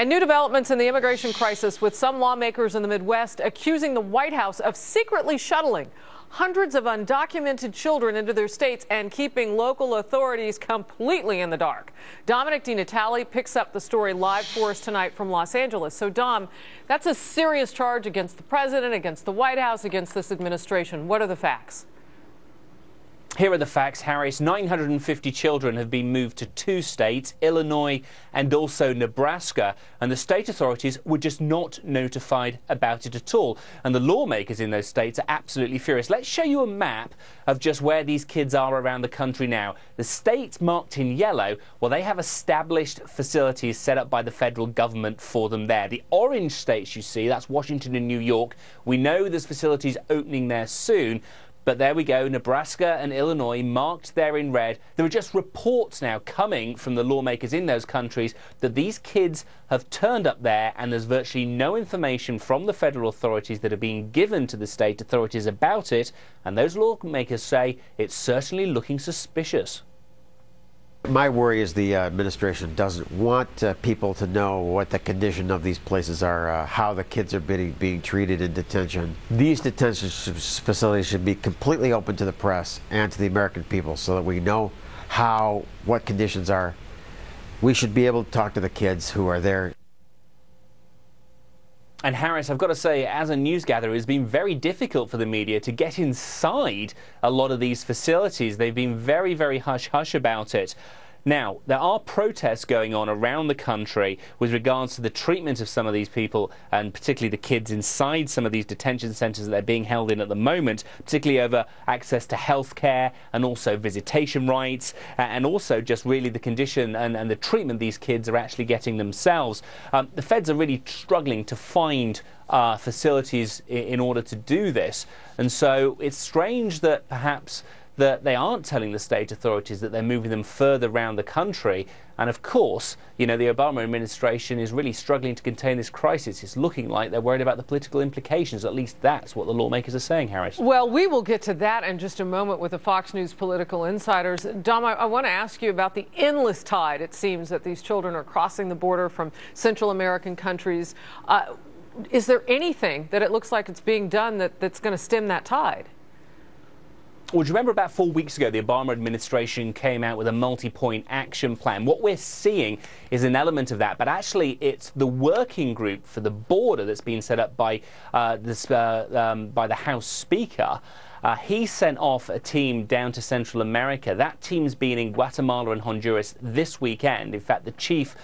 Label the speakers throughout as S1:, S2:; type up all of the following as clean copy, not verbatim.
S1: And new developments in the immigration crisis, with some lawmakers in the Midwest accusing the White House of secretly shuttling hundreds of undocumented children into their states and keeping local authorities completely in the dark. Dominic DiNatale picks up the story live for us tonight from Los Angeles. So, Dom, that's a serious charge against the president, against the White House, against this administration. What are the facts?
S2: Here are the facts, Harris. 950 children have been moved to 2 states, Illinois and also Nebraska, and the state authorities were just not notified about it at all. And the lawmakers in those states are absolutely furious. Let's show you a map of just where these kids are around the country now. The states marked in yellow, well, they have established facilities set up by the federal government for them there. The orange states you see, that's Washington and New York. We know there's facilities opening there soon. But there we go, Nebraska and Illinois marked there in red. There are just reports now coming from the lawmakers in those countries that these kids have turned up there, and there's virtually no information from the federal authorities that are being given to the state authorities about it. And those lawmakers say it's certainly looking suspicious.
S3: My worry is the administration doesn't want people to know what the condition of these places are, how the kids are being treated in detention. These detention facilities should be completely open to the press and to the American people so that we know what conditions are. We should be able to talk to the kids who are there.
S2: And Harris, I've got to say, as a news gatherer, it's been very difficult for the media to get inside a lot of these facilities. They've been very, very hush-hush about it. Now, there are protests going on around the country with regards to the treatment of some of these people, and particularly the kids inside some of these detention centres that they're being held in at the moment, particularly over access to health care and also visitation rights, and also just really the condition and the treatment these kids are actually getting themselves. The feds are really struggling to find facilities in order to do this, and so it's strange that perhaps that they aren't telling the state authorities that they're moving them further around the country. And of course, you know, the Obama administration is really struggling to contain this crisis. It's looking like they're worried about the political implications. At least that's what the lawmakers are saying, Harris.
S1: Well, we will get to that in just a moment with the Fox News political insiders. Dom, I want to ask you about the endless tide, it seems, that these children are crossing the border from Central American countries. Is there anything that it looks like it's being done that's going to stem that tide?
S2: Well, do you remember about 4 weeks ago, the Obama administration came out with a multi-point action plan? What we're seeing is an element of that, but actually it's the working group for the border that's been set up by the House Speaker. He sent off a team down to Central America. That team's been in Guatemala and Honduras this weekend. In fact, the chief,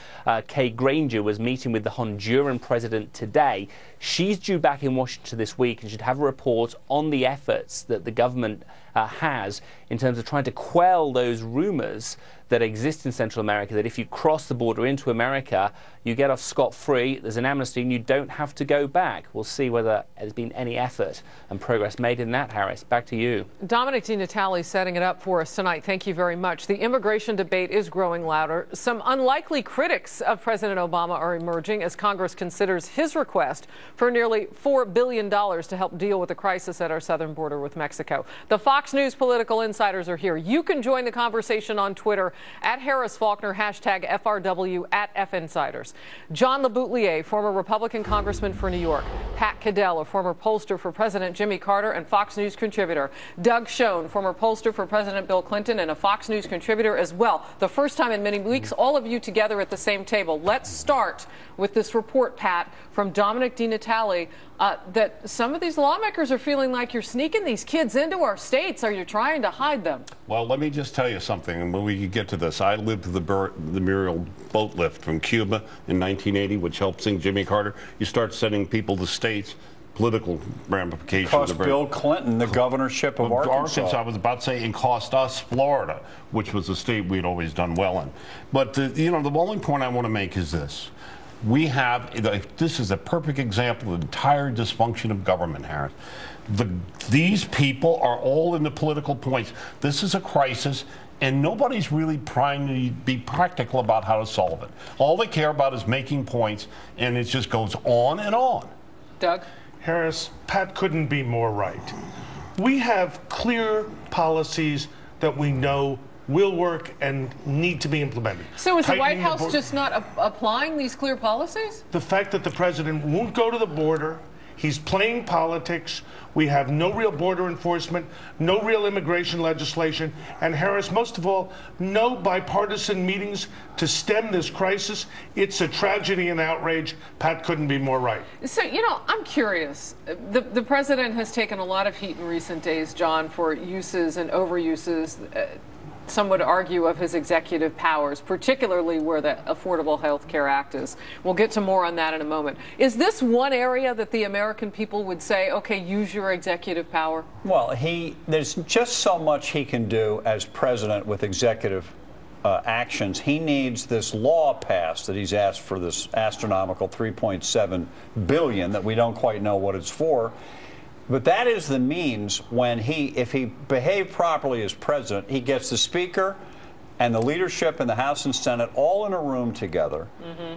S2: Kay Granger, was meeting with the Honduran president today. She's due back in Washington this week and should have a report on the efforts that the government has in terms of trying to quell those rumors that exist in Central America, that if you cross the border into America, you get off scot-free, there's an amnesty, and you don't have to go back. We'll see whether there's been any effort and progress made in that, Harris. Back to you.
S1: Dominic DiNatale setting it up for us tonight. Thank you very much. The immigration debate is growing louder. Some unlikely critics of President Obama are emerging as Congress considers his request for nearly $4 billion to help deal with the crisis at our southern border with Mexico. The Fox News political insiders are here. You can join the conversation on Twitter at Harris Faulkner, hashtag FRW, at FInsiders. John LeBoutelier, former Republican congressman for New York. Pat Caddell, a former pollster for President Jimmy Carter and Fox News contributor. Doug Schoen, former pollster for President Bill Clinton and a Fox News contributor as well. The first time in many weeks, all of you together at the same table. Let's start with this report, Pat, from Dominic DiNatale, that some of these lawmakers are feeling like you're sneaking these kids into our states. Are you trying to hide them?
S4: Well, let me just tell you something, and when we get to this, I lived the Muriel boat lift from Cuba in 1980, which helped sink Jimmy Carter. You start sending people to states, political ramifications.
S5: Cost Bill Clinton the governorship of Arkansas.
S4: I was about to say, and cost us Florida, which was a state we'd always done well in. But the only point I want to make is this. This is a perfect example of the entire dysfunction of government, Harris. These people are all in the political points. This is a crisis, and nobody's really trying to be practical about how to solve it. All they care about is making points, and it just goes on and on.
S1: Doug?
S6: Harris, Pat couldn't be more right. We have clear policies that we know will work and need to be implemented.
S1: So is the White
S6: Tightening
S1: House just not applying these clear policies?
S6: The fact that the president won't go to the border, he's playing politics, we have no real border enforcement, no real immigration legislation, and Harris, most of all, no bipartisan meetings to stem this crisis. It's a tragedy and outrage. Pat couldn't be more right.
S1: So, you know, I'm curious. The president has taken a lot of heat in recent days, John, for uses and overuses. Some would argue of his executive powers, particularly where the Affordable Health Care Act is. We'll get to more on that in a moment. Is this one area that the American people would say, okay, use your executive power?
S5: Well, there's just so much he can do as president with executive actions. He needs this law passed that he's asked for, this astronomical $3.7 billion that we don't quite know what it's for. But that is the means when if he behaved properly as president, he gets the Speaker and the leadership in the House and Senate all in a room together.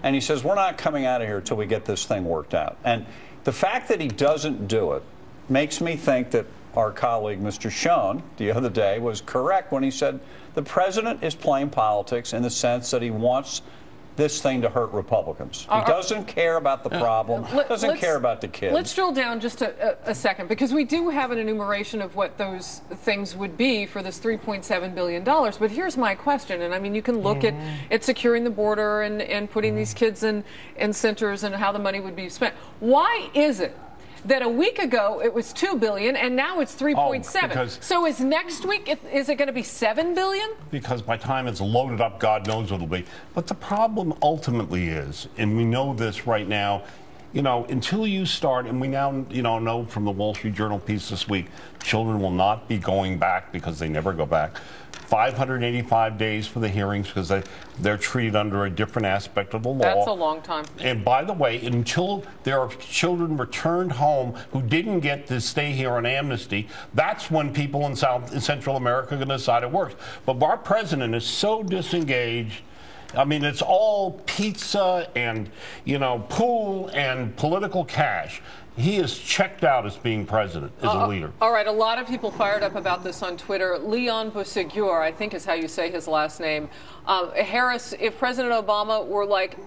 S5: And he says, we're not coming out of here until we get this thing worked out. And the fact that he doesn't do it makes me think that our colleague, Mr. Schoen, the other day was correct when he said the president is playing politics in the sense that he wants this thing to hurt Republicans. He doesn't care about the problem, doesn't care about the kids.
S1: Let's drill down just a second, because we do have an enumeration of what those things would be for this $3.7 billion. But here's my question, and I mean, you can look at securing the border and putting these kids in centers and how the money would be spent. Why is it that a week ago it was $2 billion and now it's $3.7? So is next week, is it going to be $7 billion? Because
S4: by the time it's loaded up, God knows what it'll be. But the problem ultimately is, and we know this right now, you know, until you start, and we now, you know from the Wall Street Journal piece this week, children will not be going back because they never go back. 585 days for the hearings because they're treated under a different aspect of the law.
S1: That's a long time.
S4: And by the way, until there are children returned home who didn't get to stay here on amnesty, that's when people in Central America are going to decide it works. But our president is so disengaged. I mean, it's all pizza and, you know, pool and political cash. He is checked out as being president, as a leader.
S1: All right, a lot of people fired up about this on Twitter. Leon Bousegur, I think is how you say his last name. Harris, if President Obama were like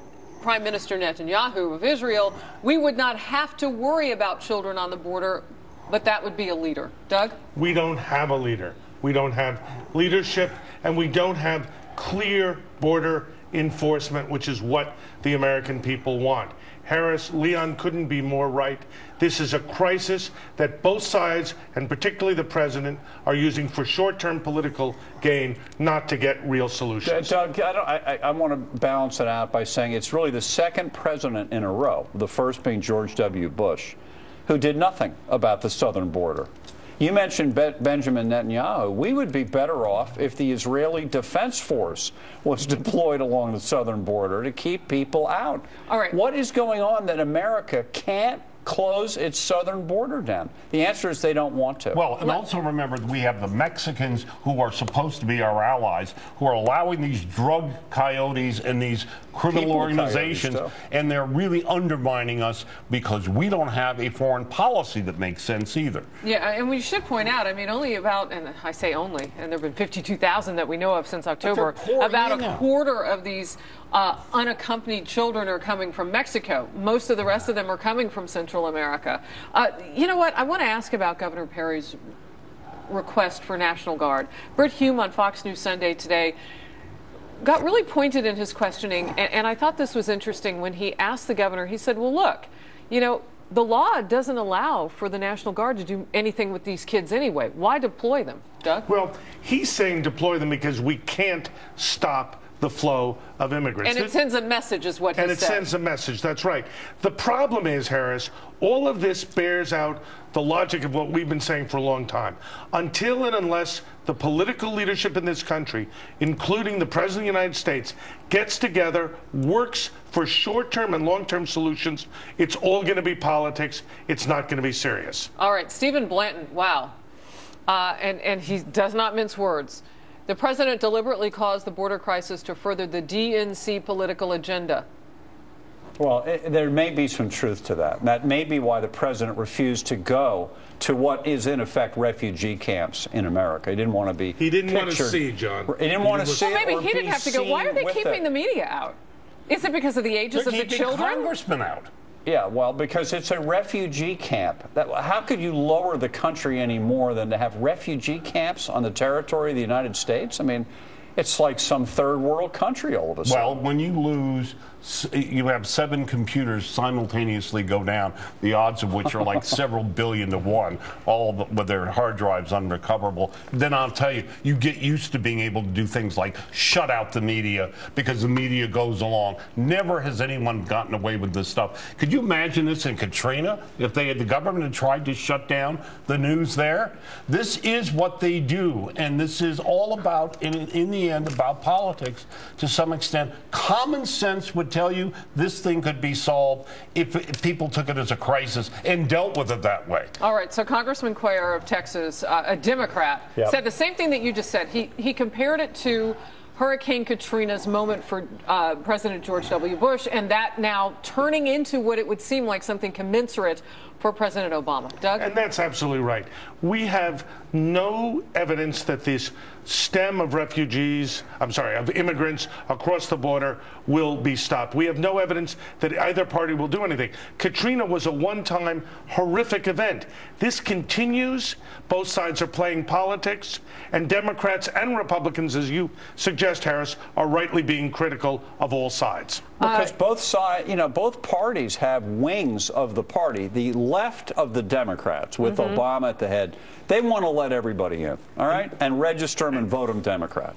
S1: Prime Minister Netanyahu of Israel, we would not have to worry about children on the border, but that would be a leader. Doug?
S6: We don't have a leader. We don't have leadership, and we don't have clear border enforcement, which is what the American people want. Harris, Leon couldn't be more right. This is a crisis that both sides, and particularly the president, are using for short-term political gain, not to get real solutions.
S5: Doug, I want to balance it out by saying it's really the second president in a row, the first being George W. Bush, who did nothing about the southern border. You mentioned Benjamin Netanyahu. We would be better off if the Israeli Defense Force was deployed along the southern border to keep people out.
S1: All right.
S5: What is going on that America can't close its southern border down? The answer is they don't want to.
S4: Well, and also remember that we have the Mexicans who are supposed to be our allies, who are allowing these drug coyotes and these criminal organizations, and they're really undermining us because we don't have a foreign policy that makes sense either.
S1: Yeah, and we should point out, I mean, only about, and I say only, and there have been 52,000 that we know of since October, about a quarter of these unaccompanied children are coming from Mexico. Most of the rest of them are coming from Central America. You know what? I want to ask about Governor Perry's request for National Guard. Britt Hume on Fox News Sunday today got really pointed in his questioning, and I thought this was interesting when he asked the governor, he said, well, look, you know, the law doesn't allow for the National Guard to do anything with these kids anyway. Why deploy them? Doug?
S6: Well, he's saying deploy them because we can't stop the flow of immigrants.
S1: And it sends a message is what he said.
S6: And it sends a message, that's right. The problem is, Harris, all of this bears out the logic of what we've been saying for a long time. Until and unless the political leadership in this country, including the President of the United States, gets together, works for short-term and long-term solutions, it's all going to be politics. It's not going to be serious.
S1: All right, Stephen Blanton, wow. And he does not mince words. The president deliberately caused the border crisis to further the DNC political agenda.
S5: Well, there may be some truth to that. That may be why the president refused to go to what is, in effect, refugee camps in America. He didn't want to be
S6: He didn't want to
S5: pictured.
S6: see, John.
S5: He didn't want to see
S1: Well,
S5: it
S1: maybe
S5: or
S1: he didn't
S5: be
S1: have to go. Why are they
S5: seen with
S1: keeping
S5: it.
S1: the media out? Is it because of the ages
S4: They're
S1: of the
S4: keeping
S1: children?
S4: congressmen out.
S5: Yeah, well, because it's a refugee camp. How could you lower the country any more than to have refugee camps on the territory of the United States? I mean, it's like some third world country all of a sudden.
S4: Well, when you have 7 computers simultaneously go down, the odds of which are like several billion to 1, all with their hard drives unrecoverable, then I'll tell you, you get used to being able to do things like shut out the media because the media goes along. Never has anyone gotten away with this stuff. Could you imagine this in Katrina if the government had tried to shut down the news there? This is what they do, and this is all about, in the end, about politics to some extent. Common sense would tell you this thing could be solved if people took it as a crisis and dealt with it that way.
S1: All right, so Congressman Cuellar of Texas, a Democrat, said the same thing that you just said. He compared it to Hurricane Katrina's moment for President George W. Bush, and that now turning into what it would seem like something commensurate for President Obama. Doug?
S6: And that's absolutely right. We have no evidence that this stem of of immigrants across the border will be stopped. We have no evidence that either party will do anything. Katrina was a one-time horrific event. This continues. Both sides are playing politics, and Democrats and Republicans, as you suggest, Harris, are rightly being critical of all sides.
S5: Because both sides, both parties have wings of the party. The left of the Democrats, with Obama at the head, they want to let everybody in, all right, and register them and vote them Democrat.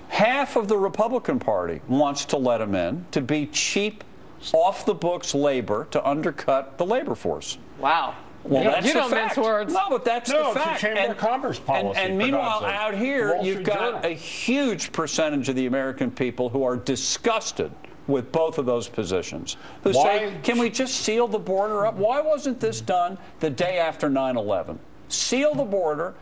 S5: Half of the Republican Party wants to let them in to be cheap, off-the-books labor to undercut the labor force.
S1: Wow.
S5: Well, that's
S1: you
S5: the
S1: don't
S5: fact.
S1: mince words.
S5: No, but that's the fact.
S4: It's a Chamber of Commerce policy.
S5: And meanwhile, out here,
S4: Wall
S5: you've
S4: Street
S5: got
S4: Journal.
S5: a huge percentage of the American people who are disgusted with both of those positions, who say, can we just seal the border up? Why wasn't this done the day after 9/11? Seal the border.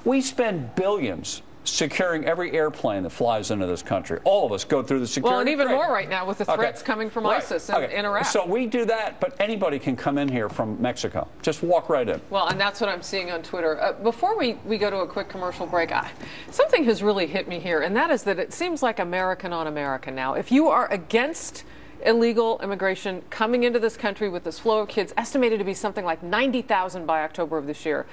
S5: We spend billions securing every airplane that flies into this country. All of us go through the security.
S1: Well, and even
S5: training.
S1: more right now with the threats coming from ISIS in Iraq.
S5: So we do that, but anybody can come in here from Mexico. Just walk right in.
S1: Well, and that's what I'm seeing on Twitter. Before we go to a quick commercial break, something has really hit me here, and that is that it seems like American on American now. If you are against illegal immigration coming into this country with this flow of kids, estimated to be something like 90,000 by October of this year,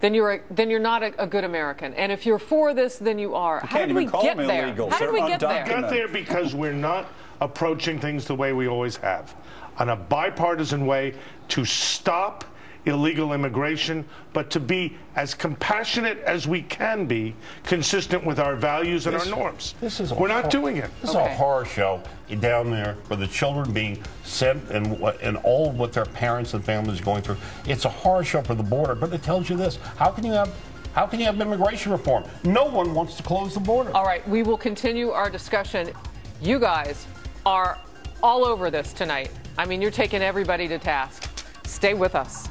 S1: then you're not a good American. And if you're for this, then you are. How did we get there? How did we get there?
S6: We got there because we're not approaching things the way we always have, on a bipartisan way to stop illegal immigration, but to be as compassionate as we can be, consistent with our values and our norms. We're not doing it.
S4: This is a horror show down there for the children being sent and all of what their parents and families are going through. It's a horror show for the border, but it tells you this. How can you have immigration reform? No one wants to close the border.
S1: All right, we will continue our discussion. You guys are all over this tonight. I mean, you're taking everybody to task. Stay with us.